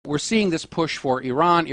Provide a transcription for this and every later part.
We're seeing this push for Iran,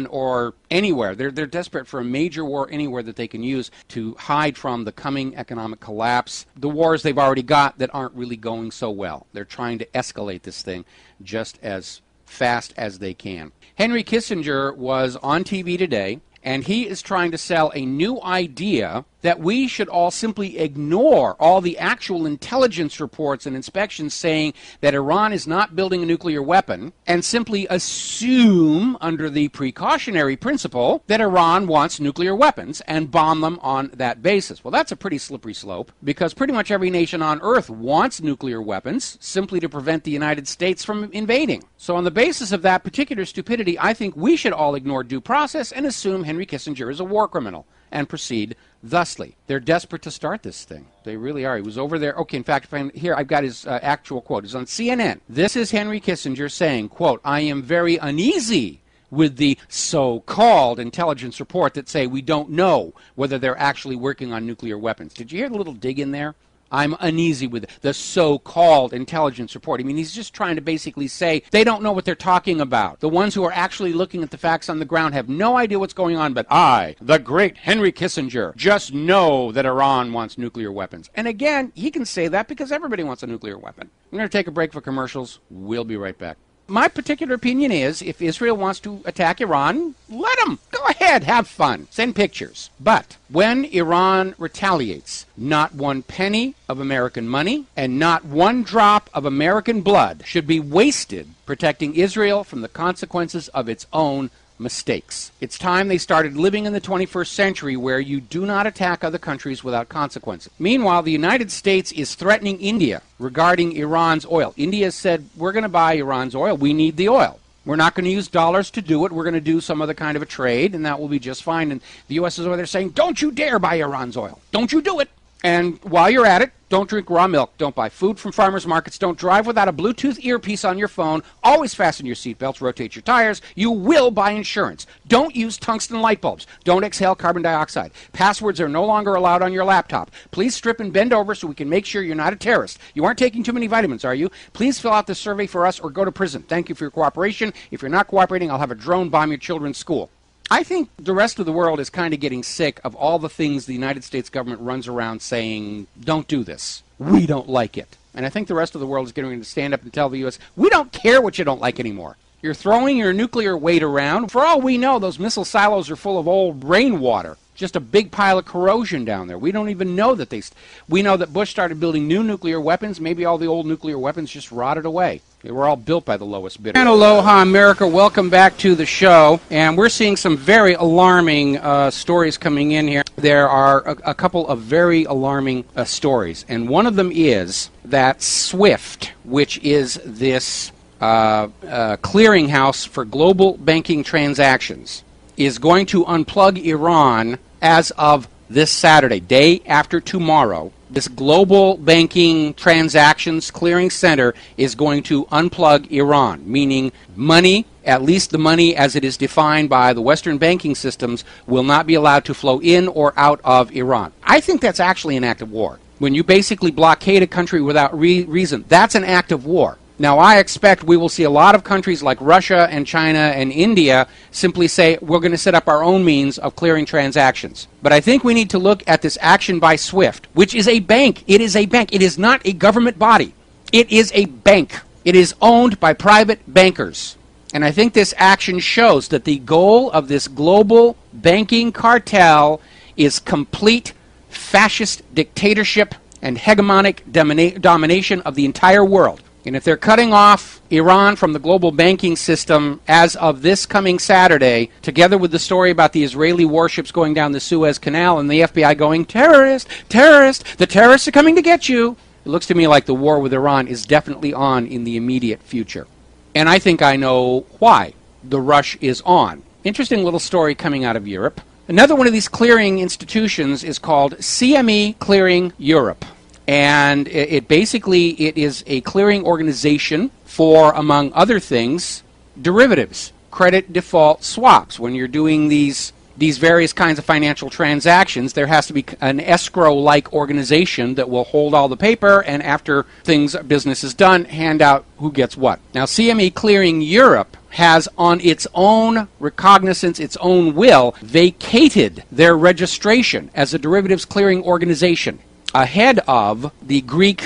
or anywhere. They're desperate for a major war anywhere that they can use to hide from the coming economic collapse. The wars they've already got that aren't really going so well. They're trying to escalate this thing just as fast as they can. Henry Kissinger was on TV today, and he is trying to sell a new idea that we should all simply ignore all the actual intelligence reports and inspections saying that Iran is not building a nuclear weapon, and simply assume under the precautionary principle that Iran wants nuclear weapons and bomb them on that basis. Well, that's a pretty slippery slope, because pretty much every nation on earth wants nuclear weapons simply to prevent the United States from invading. So on the basis of that particular stupidity, I think we should all ignore due process and assume Henry Kissinger is a war criminal and proceed thusly. They're desperate to start this thing. They really are. He was over there. Okay, in fact, here I've got his actual quote. It's on CNN. This is Henry Kissinger saying, quote, "I am very uneasy with the so-called intelligence report that say we don't know whether they're actually working on nuclear weapons." Did you hear the little dig in there? I'm uneasy with the so-called intelligence report. I mean, he's just trying to basically say they don't know what they're talking about. The ones who are actually looking at the facts on the ground have no idea what's going on, but I, the great Henry Kissinger, just know that Iran wants nuclear weapons. And again, he can say that because everybody wants a nuclear weapon. I'm going to take a break for commercials. We'll be right back. My particular opinion is, if Israel wants to attack Iran, let them. Go ahead, have fun. Send pictures. But when Iran retaliates, not one penny of American money and not one drop of American blood should be wasted protecting Israel from the consequences of its own mistakes. It's time they started living in the 21st century where you do not attack other countries without consequences. Meanwhile, the United States is threatening India regarding Iran's oil. India said, we're going to buy Iran's oil. We need the oil. We're not going to use dollars to do it. We're going to do some other kind of a trade, and that will be just fine. And the U.S. is over there saying, don't you dare buy Iran's oil. Don't you do it. And while you're at it, don't drink raw milk. Don't buy food from farmers markets. Don't drive without a Bluetooth earpiece on your phone. Always fasten your seatbelts. Rotate your tires. You will buy insurance. Don't use tungsten light bulbs. Don't exhale carbon dioxide. Passwords are no longer allowed on your laptop. Please strip and bend over so we can make sure you're not a terrorist. You aren't taking too many vitamins, are you? Please fill out the survey for us or go to prison. Thank you for your cooperation. If you're not cooperating, I'll have a drone bomb your children's school. I think the rest of the world is kind of getting sick of all the things the United States government runs around saying, don't do this. We don't like it. And I think the rest of the world is getting ready to stand up and tell the U.S., we don't care what you don't like anymore. You're throwing your nuclear weight around. For all we know, those missile silos are full of old rainwater. Just a big pile of corrosion down there. We don't even know that we know that Bush started building new nuclear weapons. Maybe all the old nuclear weapons just rotted away. They were all built by the lowest bidder. And aloha, America. Welcome back to the show. And we're seeing some very alarming stories coming in here. There are a couple of very alarming stories. And one of them is that SWIFT, which is this clearinghouse for global banking transactions, is going to unplug Iran as of this Saturday, day after tomorrow. This global banking transactions clearing center is going to unplug Iran, meaning money, at least the money as it is defined by the Western banking systems, will not be allowed to flow in or out of Iran. I think that's actually an act of war. When you basically blockade a country without reason, that's an act of war. Now, I expect we will see a lot of countries like Russia and China and India simply say, we're going to set up our own means of clearing transactions. But I think we need to look at this action by SWIFT, which is a bank. It is a bank. It is not a government body. It is a bank. It is owned by private bankers. And I think this action shows that the goal of this global banking cartel is complete fascist dictatorship and hegemonic domination of the entire world. And if they're cutting off Iran from the global banking system as of this coming Saturday, together with the story about the Israeli warships going down the Suez Canal and the FBI going, terrorist, terrorist, the terrorists are coming to get you, it looks to me like the war with Iran is definitely on in the immediate future. And I think I know why the rush is on. Interesting little story coming out of Europe. Another one of these clearing institutions is called CME Clearing Europe. And it is a clearing organization for, among other things, derivatives, credit default swaps. When you're doing these various kinds of financial transactions, there has to be an escrow-like organization that will hold all the paper, and after business is done, hand out who gets what. Now, CME Clearing Europe has on its own recognizance, its own will, vacated their registration as a derivatives clearing organization ahead of the Greek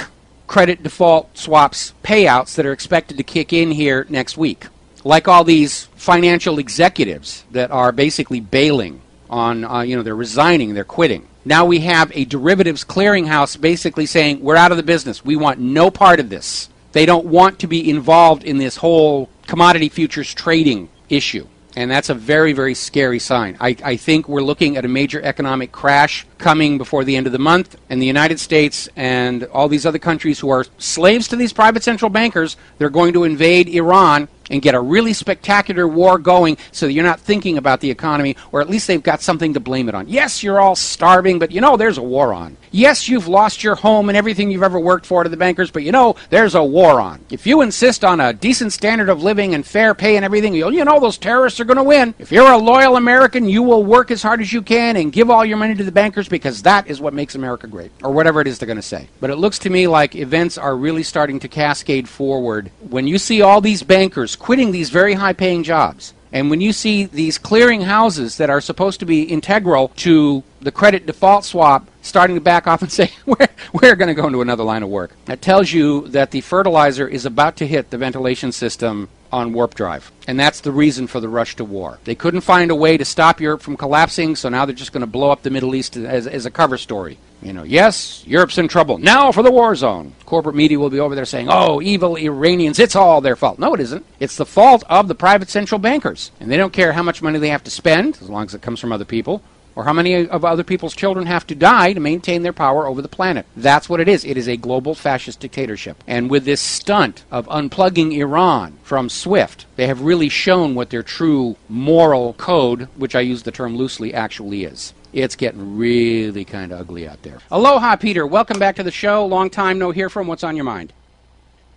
credit default swaps payouts that are expected to kick in here next week. Like all these financial executives that are basically bailing on, they're resigning, they're quitting. Now we have a derivatives clearinghouse basically saying, we're out of the business. We want no part of this. They don't want to be involved in this whole commodity futures trading issue. And that's a very, very scary sign. I think we're looking at a major economic crash coming before the end of the month. And the United States and all these other countries who are slaves to these private central bankers, they're going to invade Iran and get a really spectacular war going so that you're not thinking about the economy, or at least they've got something to blame it on. Yes, you're all starving, but there's a war on. Yes, you've lost your home and everything you've ever worked for to the bankers, but there's a war on. If you insist on a decent standard of living and fair pay and everything, those terrorists are going to win. If you're a loyal American, you will work as hard as you can and give all your money to the bankers because that is what makes America great, or whatever it is they're going to say. But it looks to me like events are really starting to cascade forward. When you see all these bankers quitting these very high-paying jobs, and when you see these clearing houses that are supposed to be integral to the credit default swap starting to back off and say, we're going to go into another line of work, that tells you that the fertilizer is about to hit the ventilation system on warp drive. And that's the reason for the rush to war. They couldn't find a way to stop Europe from collapsing, so now they're just going to blow up the Middle East as a cover story. Yes, Europe's in trouble. Now for the war zone. Corporate media will be over there saying, oh, evil Iranians, it's all their fault. No, it isn't. It's the fault of the private central bankers. And they don't care how much money they have to spend, as long as it comes from other people, or how many of other people's children have to die to maintain their power over the planet. That's what it is. It is a global fascist dictatorship. And with this stunt of unplugging Iran from SWIFT, they have really shown what their true moral code, which I use the term loosely, actually is. It's getting really kind of ugly out there. Aloha, Peter. Welcome back to the show. Long time no hear from. What's on your mind?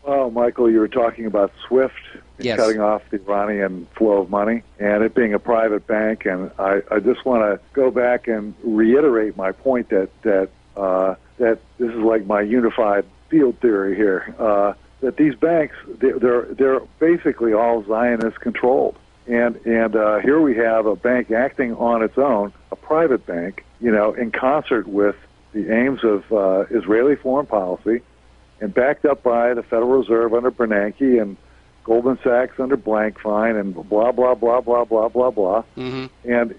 Well, Michael, you were talking about SWIFT and yes, cutting off the Iranian flow of money and it being a private bank. And I just want to go back and reiterate my point that this is like my unified field theory here, that these banks, they're basically all Zionist controlled. And here we have a bank acting on its own, a private bank, in concert with the aims of Israeli foreign policy, and backed up by the Federal Reserve under Bernanke and Goldman Sachs under Blankfein and blah blah blah blah blah blah blah. Mm-hmm. And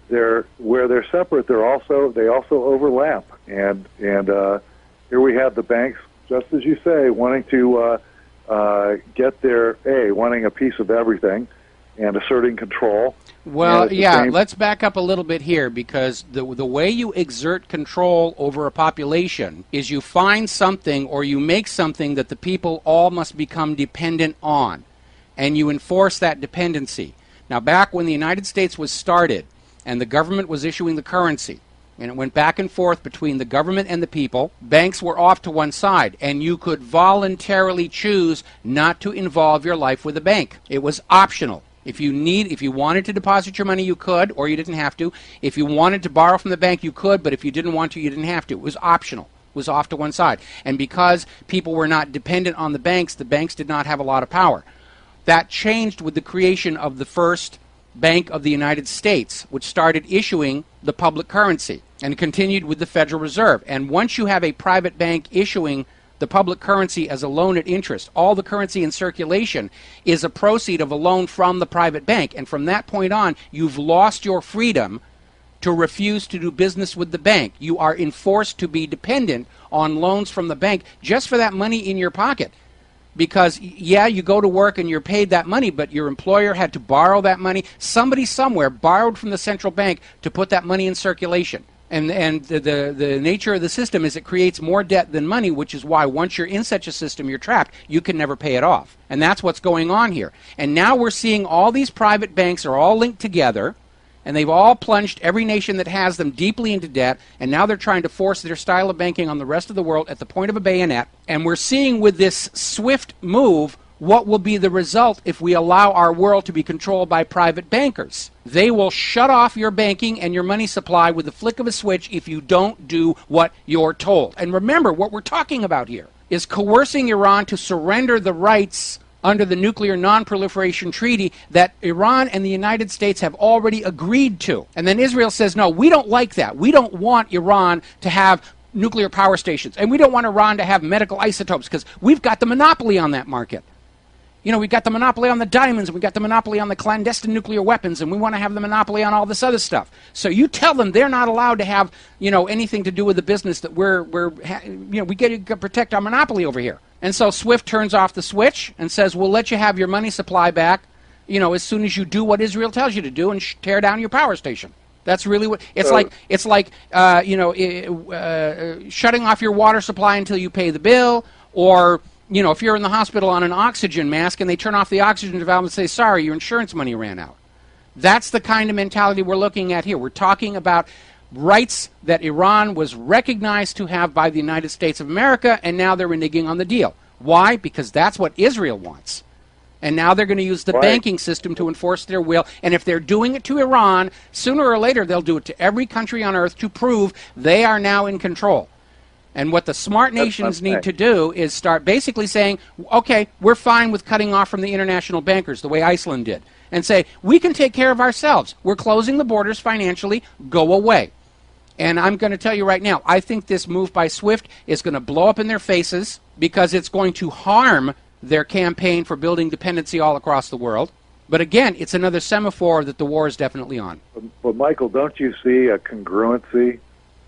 they're where they're separate, they also overlap. And here we have the banks, just as you say, wanting to wanting a piece of everything and asserting control. Well, yeah, let's back up a little bit here, because the way you exert control over a population is you find something or you make something that the people all must become dependent on, and you enforce that dependency. Now, back when the United States was started and the government was issuing the currency, and it went back and forth between the government and the people, banks were off to one side, and you could voluntarily choose not to involve your life with a bank. It was optional. If you wanted to deposit your money, you could, or you didn't have to. If you wanted to borrow from the bank, you could, but if you didn't want to, you didn't have to. It was optional. It was off to one side. And because people were not dependent on the banks did not have a lot of power. That changed with the creation of the first Bank of the United States, which started issuing the public currency, and continued with the Federal Reserve. And once you have a private bank issuing the public currency as a loan at interest, all the currency in circulation is a proceed of a loan from the private bank. And from that point on, you've lost your freedom to refuse to do business with the bank. You are enforced to be dependent on loans from the bank just for that money in your pocket. Because, yeah, you go to work and you're paid that money, but your employer had to borrow that money. Somebody somewhere borrowed from the central bank to put that money in circulation. And the nature of the system is it creates more debt than money, which is why once you're in such a system, you're trapped. You can never pay it off. And that's what's going on here. And now we're seeing all these private banks are all linked together, and they've all plunged every nation that has them deeply into debt, and now they're trying to force their style of banking on the rest of the world at the point of a bayonet. And we're seeing with this swift move what will be the result if we allow our world to be controlled by private bankers. They will shut off your banking and your money supply with the flick of a switch if you don't do what you're told. And remember, what we're talking about here is coercing Iran to surrender the rights under the Nuclear Non-Proliferation Treaty that Iran and the United States have already agreed to. And then Israel says, no, we don't like that. We don't want Iran to have nuclear power stations, and we don't want Iran to have medical isotopes because we've got the monopoly on that market. You know, we've got the monopoly on the diamonds, and we've got the monopoly on the clandestine nuclear weapons, and we want to have the monopoly on all this other stuff. So you tell them they're not allowed to have, you know, anything to do with the business that we get to protect our monopoly over here. And so SWIFT turns off the switch and says, we'll let you have your money supply back, you know, as soon as you do what Israel tells you to do and tear down your power station. That's really what it's like. It's like shutting off your water supply until you pay the bill, or you know, if you're in the hospital on an oxygen mask and they turn off the oxygen valve and say, sorry, your insurance money ran out. That's the kind of mentality we're looking at here. We're talking about rights that Iran was recognized to have by the United States of America, and now they're reneging on the deal. Why? Because that's what Israel wants. And now they're going to use the banking system to enforce their will. And if they're doing it to Iran, sooner or later they'll do it to every country on earth to prove they are now in control. And what the smart nations need to do is start basically saying, okay, we're fine with cutting off from the international bankers, the way Iceland did, and say, we can take care of ourselves. We're closing the borders financially. Go away. And I'm going to tell you right now, I think this move by SWIFT is going to blow up in their faces because it's going to harm their campaign for building dependency all across the world. But again, it's another semaphore that the war is definitely on. But Michael, don't you see a congruency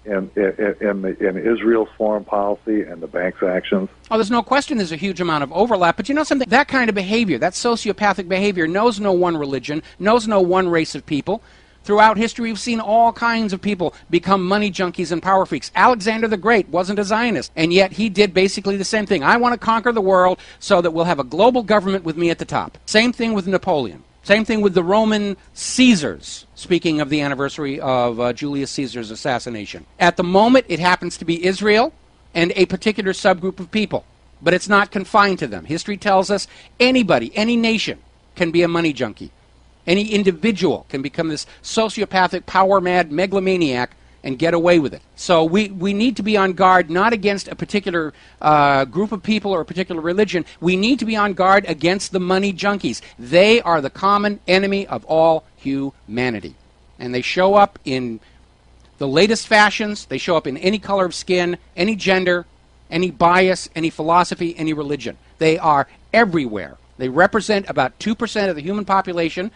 in Israel's foreign policy and the bank's actions? Oh, there's no question there's a huge amount of overlap. But you know something? That kind of behavior, that sociopathic behavior, knows no one religion, knows no one race of people. Throughout history, we've seen all kinds of people become money junkies and power freaks. Alexander the Great wasn't a Zionist, and yet he did basically the same thing. I want to conquer the world so that we'll have a global government with me at the top. Same thing with Napoleon. Same thing with the Roman Caesars, speaking of the anniversary of Julius Caesar's assassination. At the moment, it happens to be Israel and a particular subgroup of people, but it's not confined to them. History tells us anybody, any nation, can be a money junkie. Any individual can become this sociopathic, power-mad megalomaniac and get away with it. So we need to be on guard not against a particular group of people or a particular religion. We need to be on guard against the money junkies. They are the common enemy of all humanity. And they show up in the latest fashions. They show up in any color of skin, any gender, any bias, any philosophy, any religion. They are everywhere. They represent about 2% of the human population,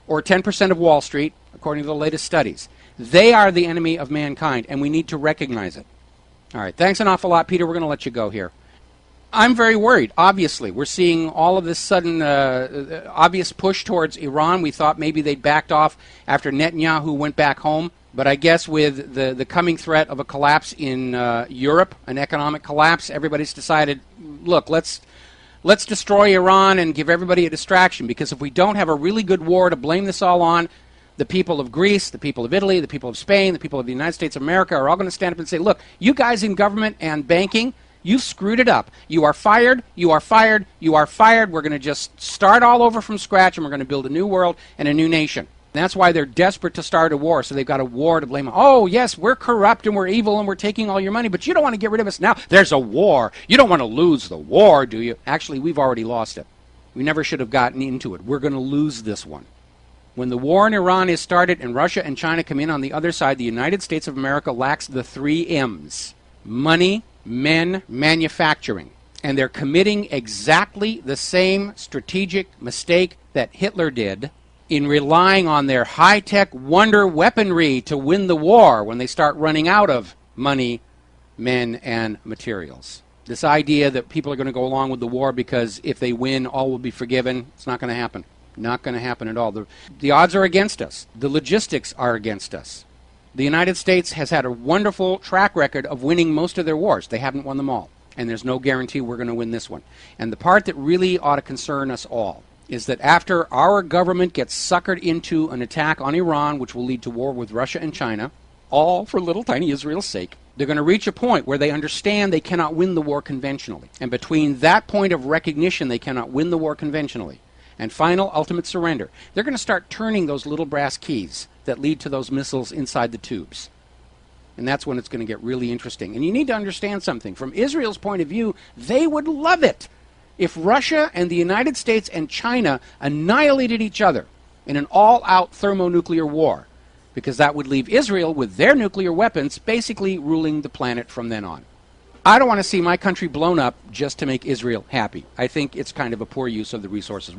or 10% of Wall Street, according to the latest studies. They are the enemy of mankind, and we need to recognize it. All right, thanks an awful lot, Peter. We're going to let you go here. I'm very worried, obviously. We're seeing all of this sudden obvious push towards Iran. We thought maybe they'd backed off after Netanyahu went back home. But I guess with the coming threat of a collapse in Europe, an economic collapse, everybody's decided, look, let's destroy Iran and give everybody a distraction, because if we don't have a really good war to blame this all on, the people of Greece, the people of Italy, the people of Spain, the people of the United States of America are all going to stand up and say, look, you guys in government and banking, you've screwed it up. You are fired, you are fired, you are fired. We're going to just start all over from scratch, and we're going to build a new world and a new nation. That's why they're desperate to start a war, so they've got a war to blame. Oh, yes, we're corrupt and we're evil and we're taking all your money, but you don't want to get rid of us now. There's a war. You don't want to lose the war, do you? Actually, we've already lost it. We never should have gotten into it. We're going to lose this one. When the war in Iran is started and Russia and China come in on the other side, the United States of America lacks the 3 M's. Money, men, manufacturing. And they're committing exactly the same strategic mistake that Hitler did in relying on their high-tech wonder weaponry to win the war when they start running out of money, men, and materials. This idea that people are going to go along with the war because if they win, all will be forgiven, it's not going to happen. Not going to happen at all. The odds are against us. The logistics are against us. The United States has had a wonderful track record of winning most of their wars. They haven't won them all. And there's no guarantee we're going to win this one. And the part that really ought to concern us all is that after our government gets suckered into an attack on Iran, which will lead to war with Russia and China, all for little tiny Israel's sake, they're going to reach a point where they understand they cannot win the war conventionally. And between that point of recognition they cannot win the war conventionally and final ultimate surrender, they're going to start turning those little brass keys that lead to those missiles inside the tubes. And that's when it's going to get really interesting. And you need to understand something. From Israel's point of view, they would love it if Russia and the United States and China annihilated each other in an all-out thermonuclear war, because that would leave Israel with their nuclear weapons basically ruling the planet from then on. I don't want to see my country blown up just to make Israel happy. I think it's kind of a poor use of the resources.